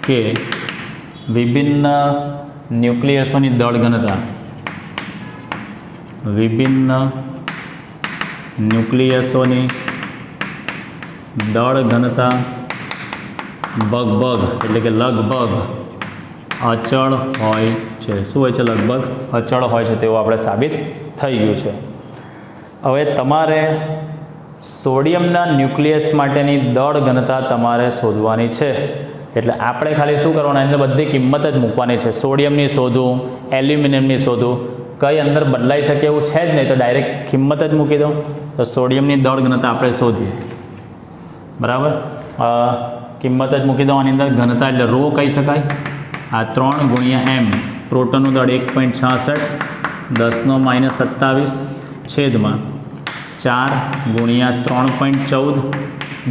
કે વિભિન્ન ન્યુક્લિયસોની દળ ઘનતા વિભિન્ન ન્યુક્લિયસોની દળ ઘનતા લગભગ એટલે કે લગભગ અચળ હોય છે. શું હોય છે? લગભગ અચળ હોય છે તેવું આપણે સાબિત થઈ ગયું છે. હવે તમારે સોડિયમના ન્યુક્લિયસ માટેની દળ ઘનતા તમારે શોધવાની છે. એટલે આપણે ખાલી શું કરવાનું, અંદર બધી કિંમત જ મૂકવાની છે. સોડિયમની શોધું, એલ્યુમિનિયમની શોધું, કંઈ અંદર બદલાઈ શકે એવું છે જ નહીં, તો ડાયરેક્ટ કિંમત જ મૂકી દો. તો સોડિયમની દળ ઘનતા આપણે શોધીએ. બરાબર, કિંમત જ મૂકી દો. આની અંદર ઘનતા એટલે રો કહી શકાય. આ 3 ગુણ્યા m, પ્રોટોનનું દળ 1.66 10⁻27 છેદમાં 4 ગુણ્યા 3.14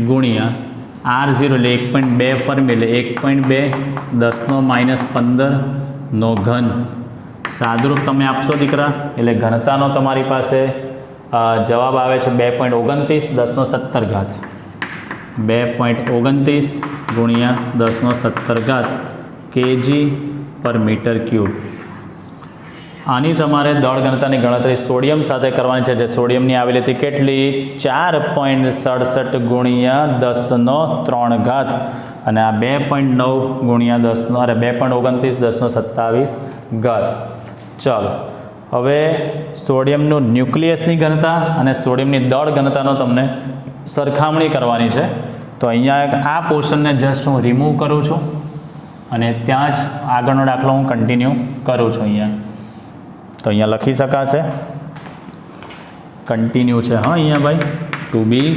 ગુણ્યા R0 એટલે 1.2 ફર્મી એટલે 1.2 10⁻15 ઘન. સાદુરૂપ તમે આપશો દીકરા એટલે ઘનતાનો તમારી પાસે જવાબ આવે છે 2.29 10⁻17 2.29 ગુણ્યા 10⁻17 kg પર મીટર ક્યુબ. આની તમારે દળ ઘનતાની ગણતરી સોડિયમ સાથે કરવાની છે. જે સોડિયમની આવેલી હતી કેટલી? 4.67 ગુણ્યા 10⁻³ અને આ 2.9 ગુણ્યા 2.29 10⁻27. ચાલો, હવે સોડિયમનું ન્યુક્લિયસની ઘનતા અને સોડિયમની દળ ઘનતાનો તમને સરખામણી કરવાની છે. તો અહીંયા આ પોર્શનને જસ્ટ હું રિમૂવ કરું છું અને ત્યાં જ આગળનો દાખલો હું કન્ટિન્યુ કરું છું. તો અહીંયા લખી શકાશે કન્ટિન્યુ છે. હા, અહીંયા ભાઈ ટુ બી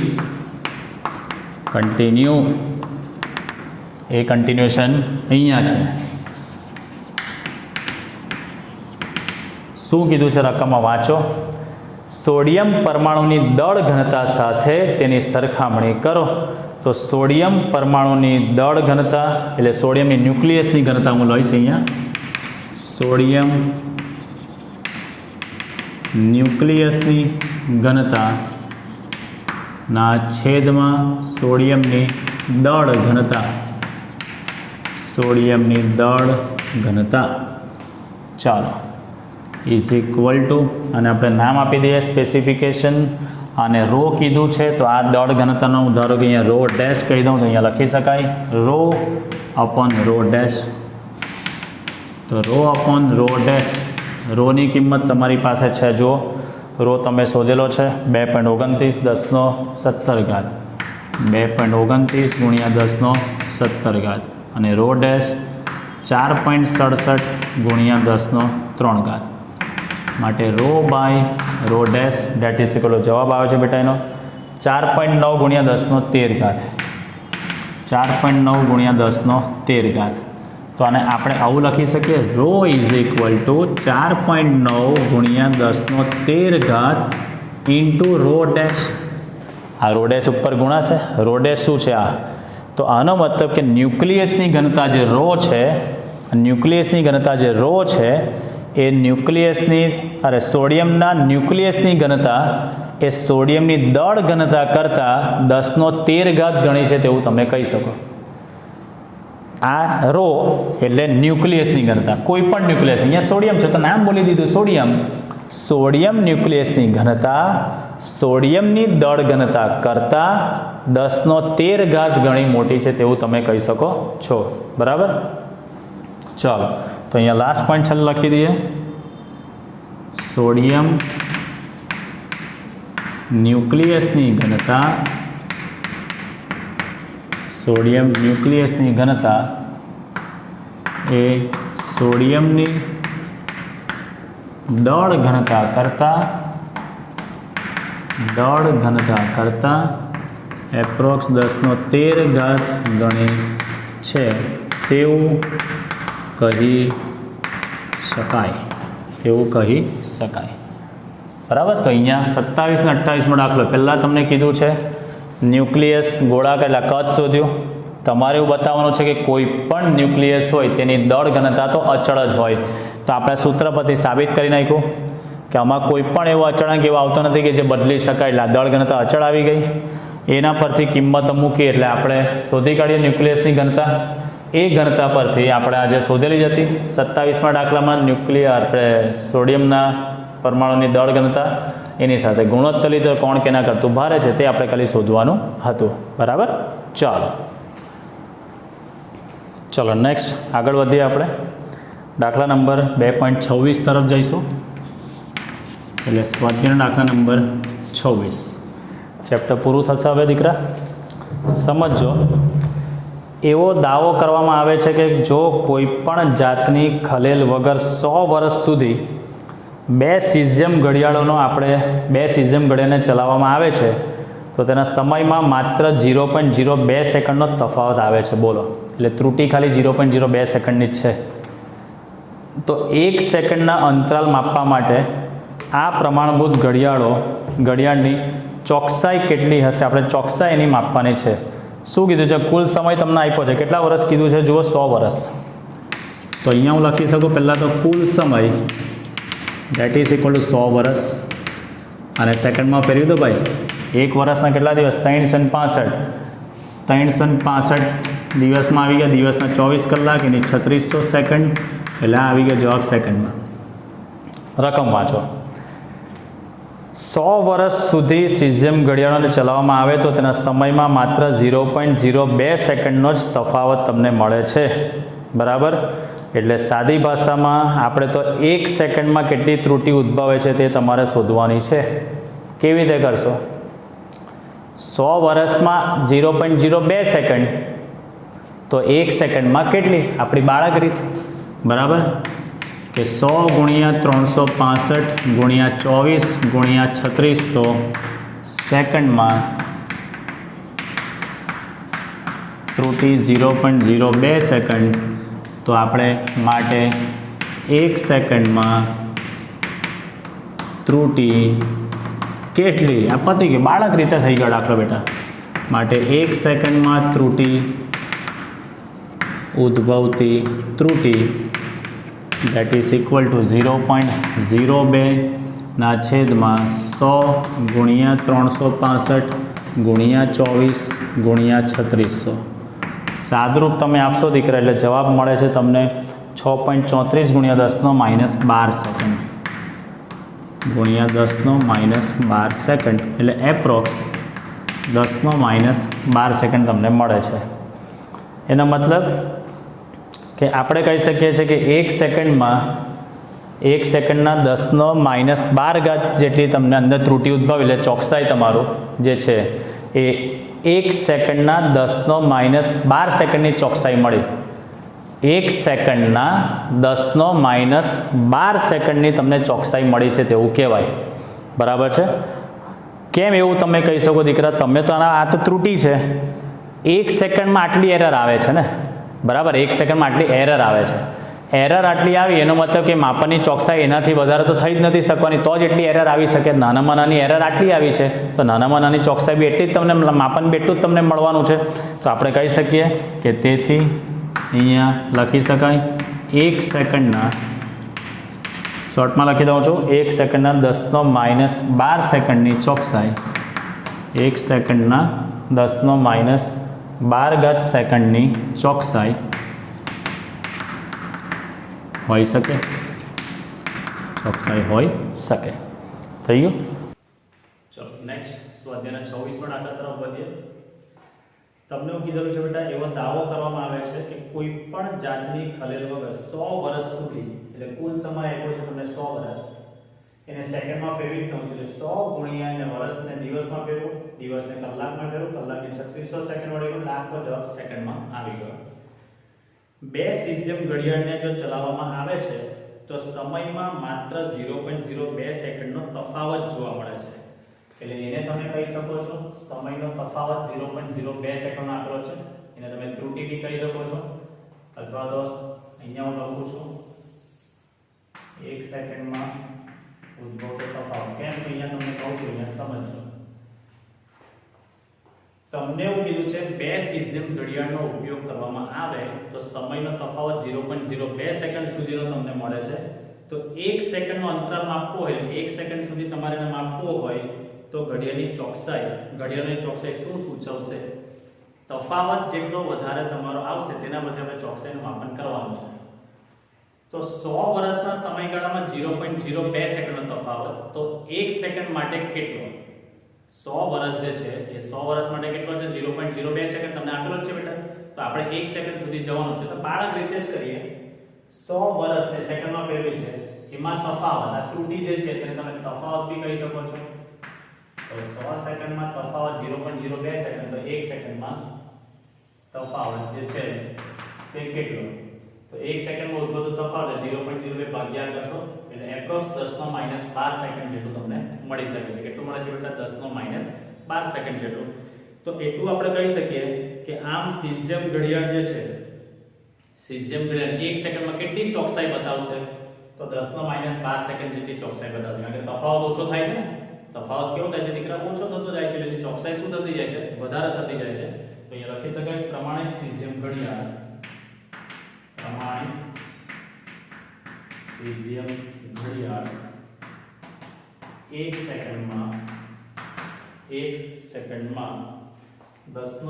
કન્ટિન્યુ, એ કન્ટિન્યુએશન અહીંયા છે. શું કીધું છે રકમમાં વાંચો. સોડિયમ પરમાણુની દળ ઘનતા સાથે તેની સરખામણી કરો. તો સોડિયમ પરમાણુની દળ ઘનતા એટલે સોડિયમની ન્યુક્લિયસની ઘનતા હું લઈશ અહીંયા. સોડિયમ ન્યુક્લિયસની ઘનતાના છેદમાં સોડિયમની દળ ઘનતા, સોડિયમની દળ ઘનતા. ચાલો, ઇઝ ઇક્વલ ટુ, અને આપણે નામ આપી દઈએ સ્પેસિફિકેશન, અને રો કીધું છે તો આ દળ ઘનતાનો હું ધારો કે અહીંયા રો ડેશ કહી દઉં તો અહીંયા લખી શકાય રો અપોન રો ડેશ. તો રો અપોન રો ડેશ, રોની કિંમત તમારી પાસે છે, જુઓ રો તમે શોધેલો છે 2.29 10⁻17 2.29 ગુણ્યા 10⁻17 અને રો ડેશ 4.67 ગુણ્યા 10⁻3 માટે rho by rho dash that is equal જવાબ આવે છે બેટા એનો 4.9 ગુણ્યા 10⁻13 4.9 ગુણ્યા 10⁻13. તો આને આપણે આવું લખી શકીએ રો ઇઝ ઇક્વલ ટુ 4.9 ગુણ્યા 10⁻13 ઇન્ટુ રો ડેશ. આ રો ડેશ ઉપર ગુણાશે. રો ડેશ શું છે? આ તો આનો મતલબ કે ન્યુક્લિયસની ઘનતા જે રો છે, ન્યુક્લિયસની ઘનતા જે રો છે એ ન્યુક્લિયસની સોડિયમના ન્યુક્લિયસની ઘનતા એ સોડિયમની દળ ઘનતા કરતાં 10⁻13 ગણી છે તેવું તમે કહી શકો. આ રો એટલે ન્યુક્લિયસની ઘનતા, કોઈ પણ ન્યુક્લિયસ, અહીંયા સોડિયમ છે તો નામ બોલી દીધું સોડિયમ. સોડિયમ ન્યુક્લિયસની ઘનતા સોડિયમની દળ ઘનતા કરતાં 10⁻13 ગણી મોટી છે તેવું તમે કહી શકો છો. બરાબર, ચાલો તો અહીંયા લાસ્ટ પોઈન્ટ છેલ્લે લખી દઈએ. સોડિયમ ન્યુક્લિયસની ઘનતા, સોડિયમ ન્યુક્લિયસની ઘનતા એ સોડિયમની દળ ઘનતા કરતાં એપ્રોક્સ 10⁻13 ગણી છે તેવું કહી શકાય. બરાબર, તો અહીંયા 27 અને 28નો દાખલો પહેલાં તમને કીધું છે ન્યુક્લિયસ ગોળાકાર એટલે કદ શોધ્યું. તમારે એવું બતાવવાનું છે કે કોઈ પણ ન્યુક્લિયસ હોય તેની દળ ઘનતા તો અચળ જ હોય. તો આપણે સૂત્ર પરથી સાબિત કરી નાખ્યું કે આમાં કોઈ પણ એવો અચળાંક એવો આવતો નથી કે જે બદલી શકાય, એટલે આ દળ ઘનતા અચળ આવી ગઈ. એના પરથી કિંમત મૂકી એટલે આપણે શોધી કાઢીએ ન્યુક્લિયસની ઘનતા. એ ઘનતા પરથી આપણે આજે શોધેલી જ હતી 27મા દાખલામાં આપણે સોડિયમના પરમાણુની દળ ઘનતા એની સાથે ગુણોત્તર લીધો કોણ કેના કરતું ભારે છે તે આપણે ખાલી શોધવાનું હતું. બરાબર. ચલો નેક્સ્ટ આગળ વધીએ આપણે દાખલા નંબર 2.26 તરફ જઈશું. એટલે સ્વાધ્યાયનો દાખલા નંબર 26 ચેપ્ટર પૂરું થશે. હવે દીકરા સમજો, એવો દાવો કરવામાં આવે છે કે જો કોઈ પણ જાતની ખલેલ વગર 100 વર્ષ સુધી બે સીઝિયમ ઘડિયાળને ચલાવવામાં આવે છે તો તેના સમયમાં માત્ર 0.02 સેકન્ડનો તફાવત આવે છે. બોલો, એટલે ત્રુટિ ખાલી 0.02 સેકન્ડની જ છે. તો 1 સેકન્ડના અંતરાલ માપવા માટે આ પ્રમાણભૂત ઘડિયાળની ચોકસાઈ કેટલી હશે? આપણે ચોકસાઈ એની માપવાની છે. શું કીધું છે? કુલ સમય તમને આપ્યો છે. કેટલા વર્ષ કીધું છે? જુઓ, 100 વર્ષ. તો અહીંયા હું લખી શકું પહેલાં તો કુલ સમય દેટ ઇઝ ઇક્વલ ટુ 100 વર્ષ, અને સેકન્ડમાં ફેરવી દો ભાઈ. 1 વર્ષના કેટલા દિવસ? 365 દિવસમાં આવી ગયા. દિવસના 24 કલાક, એની 3600 સેકન્ડ, એટલે આ આવી ગયા જવાબ સેકન્ડમાં. રકમ વાંચો. 100 વર્ષ સુધી સીઝિયમ ઘડિયાળોને ચલાવવામાં આવે તો તેના સમયમાં માત્ર 0.02 સેકન્ડનો જ તફાવત તમને મળે છે. બરાબર. એટલે સાદી ભાષામાં આપણે તો 1 સેકન્ડમાં કેટલી ત્રુટિ ઉદ્ભવે છે તે તમારે શોધવાની છે. કેવી રીતે કરશો? 100 વર્ષમાં 0.02 સેકન્ડ, તો 1 સેકન્ડમાં કેટલી? આપણી બાળક રીત. બરાબર કે 100 ગુણ્યા 365 ગુણ્યા 24 ગુણ્યા 3600 સેકન્ડમાં ત્રુટિ 0.02 સેકન્ડ. તો આપણે માટે 1 સેકન્ડમાં ત્રુટિ કેટલી? આ પતી ગયું, બાળક રીતે થઈ ગયો દાખલો બેટા. માટે 1 સેકન્ડમાં ત્રુટિ ઉદ્ભવતી ત્રુટિ દેટ ઇઝ ઇક્વલ ટુ 0.02 ના છેદમાં 100 ગુણ્યા 365 ગુણ્યા 24 ગુણ્યા 3600. સાદરૂપ તમે આપશો દીકરા એટલે જવાબ મળે છે તમને 6.34 ગુણ્યા 10⁻12 સેકન્ડ ગુણ્યા 10⁻12 સેકન્ડ, એટલે એપ્રોક્સ 10⁻12 સેકન્ડ તમને મળે છે. એનો મતલબ કે આપણે કહી શકીએ છીએ કે 1 સેકન્ડના 10⁻12 જેટલી તમને અંદર ત્રુટિ ઉદ્ભવી, એટલે ચોકસાઈ તમારું જે છે એ 1 સેકન્ડના 10⁻12 સેકન્ડની ચોકસાઈ મળી. 1 સેકન્ડના 10⁻12 સેકન્ડની તમને ચોકસાઈ મળી છે તેવું કહેવાય. બરાબર છે. કેમ એવું તમે કહી શકો દીકરા? તમે તો આ તો ત્રુટિ છે. 1 સેકન્ડમાં આટલી એરર આવે છે ને. બરાબર, 1 સેકન્ડમાં આટલી એરર આવે છે. એરર આટલી આવી એનો મતલબ કે માપનની ચોકસાઈ એનાથી વધારે તો થઈ જ નથી શકવાની, તો જ એટલી એરર આવી શકે. નાનામાં નાની એરર આટલી આવી છે તો નાનામાં નાની ચોકસાઈ બી એટલી જ તમને, માપન બી એટલું જ તમને મળવાનું છે. તો આપણે કહી શકીએ કે તેથી અહીંયા લખી શકાય 1 સેકન્ડના, શોર્ટમાં લખી દઉં છું, 1 સેકન્ડના 10⁻12 સેકન્ડની ચોકસાઈ 1 સેકન્ડના 10⁻12 સેકન્ડની ચોકસાઈ હોઈ શકે. ચોકસાઈ હોઈ શકે. થઈ ગયું. ચલો નેક્સ્ટ સ્વાધ્યાયના 26 દાખલા તરફ વધીએ. તમને હું કીધેલું છે બેટા, એવો દાવો કરવામાં આવે છે કે કોઈ પણ જાતની ખલેલ વગર 100 વર્ષ સુધી, એટલે કુલ સમય આપ્યો છે તમને 100 વર્ષ, એને સેકન્ડમાં ફેરવી દઉં છું. એટલે 100 ગુણ્યા એને વર્ષને દિવસમાં ફેરવું, દિવસને કલાકમાં ફેરવું, કલાકને 3600 સેકન્ડ વડે ગયું, લાખનો જવાબ સેકન્ડમાં આવી ગયો. બે સીઝિયમ ઘડિયાળને જો ચલાવવામાં આવે છે તો સમયમાં માત્ર 0.02 સેકન્ડનો તફાવત જોવા મળે છે. એટલે એને તમે કહી શકો છો સમયનો તફાવત 0.02 સેકન્ડનો આપેલો છે, એને તમે ત્રુટિ બી કહી શકો છો, અથવા તો અહીંયા હું લખું છું 1 સેકન્ડમાં ઉદ્ભવતો તફાવત. કેમ કે અહીંયા તમને કહું છું, અહીંયા સમજો. તમને એવું કીધું છે બે સીઝિયમ ઘડિયાળનો ઉપયોગ કરવામાં આવે તો સમયનો તફાવત 0.02 સેકન્ડ સુધીનો તમને મળે છે. તો 1 સેકન્ડનો અંતરાલ માપવો હોય, 1 સેકન્ડ સુધી તમારે એને માપવો હોય તો ઘડિયાળની ચોકસાઈ શું સૂચવશે? તફાવત જેટલો વધારે તમારો આવશે તેના બદલે આપણે ચોકસાઈનું માપન કરવાનું છે. તો 100 વર્ષના સમયગાળામાં 0.02 સેકન્ડનો તફાવત, તો 1 સેકન્ડ માટે કેટલો? 100 વર્ષ જે છે એ 100 વર્ષ માટે કેટલો છે? 0.02 સેકન્ડ. તમને આપેલો જ છે બેટા. તો આપણે 1 સેકન્ડ સુધી જવાનું છે. તો બાળક રીતે જ કરીએ. 100 વર્ષને સેકન્ડમાં ફેરવી છે, એમાં તફાવત, આ ત્રુટિ જે છે તેને તમે તફાવત બી કહી શકો છો. તો 100 સેકન્ડમાં તફાવત 0.02 સેકન્ડ, તો 1 સેકન્ડમાં તફાવત જે છે તે કેટલો? તો 1 સેકન્ડમાં ઉદ્ભવતો તફાવત 0.02 ભાગ્યા કરશો એટલે એપ્રોક્સ 10 - 12 સેકન્ડ જેટલું તમને મળી શકે છે. કેટલું મળે છે બેટા? 10 - 12 સેકન્ડ જેટલું. તો એટલું આપણે કહી શકીએ કે આમ સીઝિયમ ઘડિયાળ જે છે, સીઝિયમ ઘડિયાળ 1 સેકન્ડમાં કેટલી ચોકસાઈ બતાવશે? તો 10 - 12 સેકન્ડ જેટલી ચોકસાઈ બતાવશે. કારણ કે તફાવત ઓછો થાય છે ને. તફાવત કેવો થાય છે દીકરા? ઓછો થતો જાય છે એટલે ચોકસાઈ શું થતી જાય છે? વધારે થતી જાય છે. તો અહીંયા લખી શકાય પ્રમાણિત સીઝિયમ ઘડિયાળ, પ્રમાણિત સીઝિયમ ઘડિયાળ 1 સેકન્ડમાં 10 -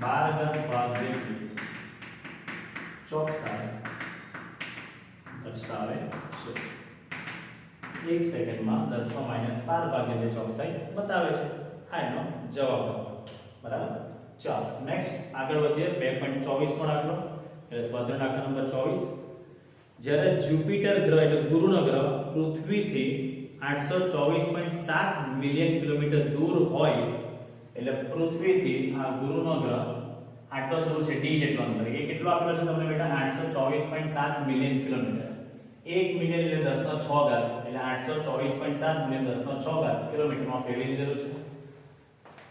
12 ભાગ જેટલી ચોકસાઈ દર્શાવે છે. 1 સેકન્ડમાં 10 - 12 ભાગ જેટલી ચોકસાઈ બતાવે છે. આ એનો જવાબ હતો. બરાબર. ચાલો નેક્સ્ટ આગળ વધીએ. 2.24 નો દાખલો, એટલે સ્વાધ્યાય દાખલા નંબર 24. જ્યારે જુપિટર ગ્રહ એટલે ગુરુનો ગ્રહ પૃથ્વીથી 824.7 મિલિયન કિલોમીટર દૂર હોય, એટલે પૃથ્વીથી આ ગુરુનો ગ્રહ આટલો દૂર છે, d જેટલો અંતર. એ કેટલો આપેલો છે તમને બેટા? 824.7 મિલિયન કિલોમીટર. 1 મિલિયન એટલે 10 નો 6 ઘાત, એટલે 824.7 મિલિયન 10 નો 6 ઘાત કિલોમીટરમાં ફેરવી દીધેલું છે.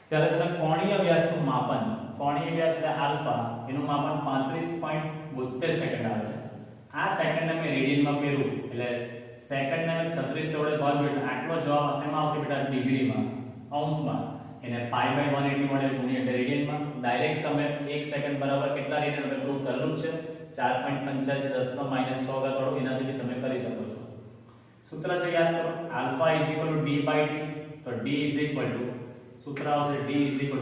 ત્યારે તેના કોણીય વ્યાસનું માપન, કોણીય વ્યાસ એટલે આલ્ફા, એનું માપન 35.72 સેકન્ડ આવે છે. આ સેકન્ડને મેં રેડિયનમાં ફેરવું એટલે સેકન્ડને મેં 36 વડે ભાગ્યું એટલે આટલો જવાબ શેમાં આવશે બેટા? ડિગ્રીમાં, અંશમાં. એને પાઈ બાય 180 વડે ગુણીએ એટલે રેડિયનમાં. ડાયરેક્ટ તમે 1 સેકન્ડ બરાબર કેટલા રેડિયન તમે પ્રૂવ કરેલું જ છે. 4.85 10 નો -6 ઘાત વાળું, એનાથી બી તમે કરી શકો છો. સૂત્ર છે યાદ કરો, આલ્ફા d/d. તો d સૂત્ર આવશે d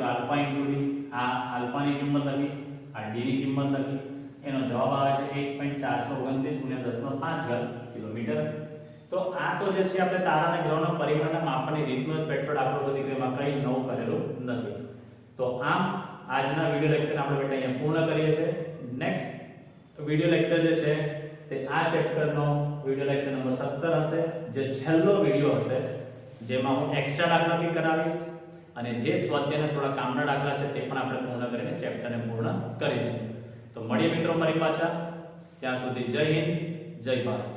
આલ્ફા * d. આ આલ્ફાની કિંમત લખી, આ d ની કિંમત લખી. એનો જવાબ આવે છે 1.429 × 10 નો 5 કિલોમીટર. તો આ તો જે છે આપણે તારા અને ગ્રહોના પરિમાણના માપનની રીતનો જ પેટ્રો દાખલો હતો દીકરીમાં, કંઈ નવું કરેલું નથી. તો આમ આજના વિડિયો લેક્ચર આપણે બેટા અહીંયા પૂર્ણ કરીએ છીએ. નેક્સ્ટ વિડિયો લેક્ચર જે છે તે આ ચેપ્ટરનો વિડિયો લેક્ચર નંબર 17 હશે, જે છેલ્લો વિડિયો હશે, જેમાં હું એક્સ્ટ્રા દાખલા બી કરાવીશ અને જે સ્વાધ્યાયના થોડા કામના દાખલા છે તે પણ આપણે પૂર્ણ કરીને ચેપ્ટરને પૂર્ણ કરીશું. તો મળીએ મિત્રો ફરી પાછા. ત્યાં સુધી જય હિન્દ, જય ભારત.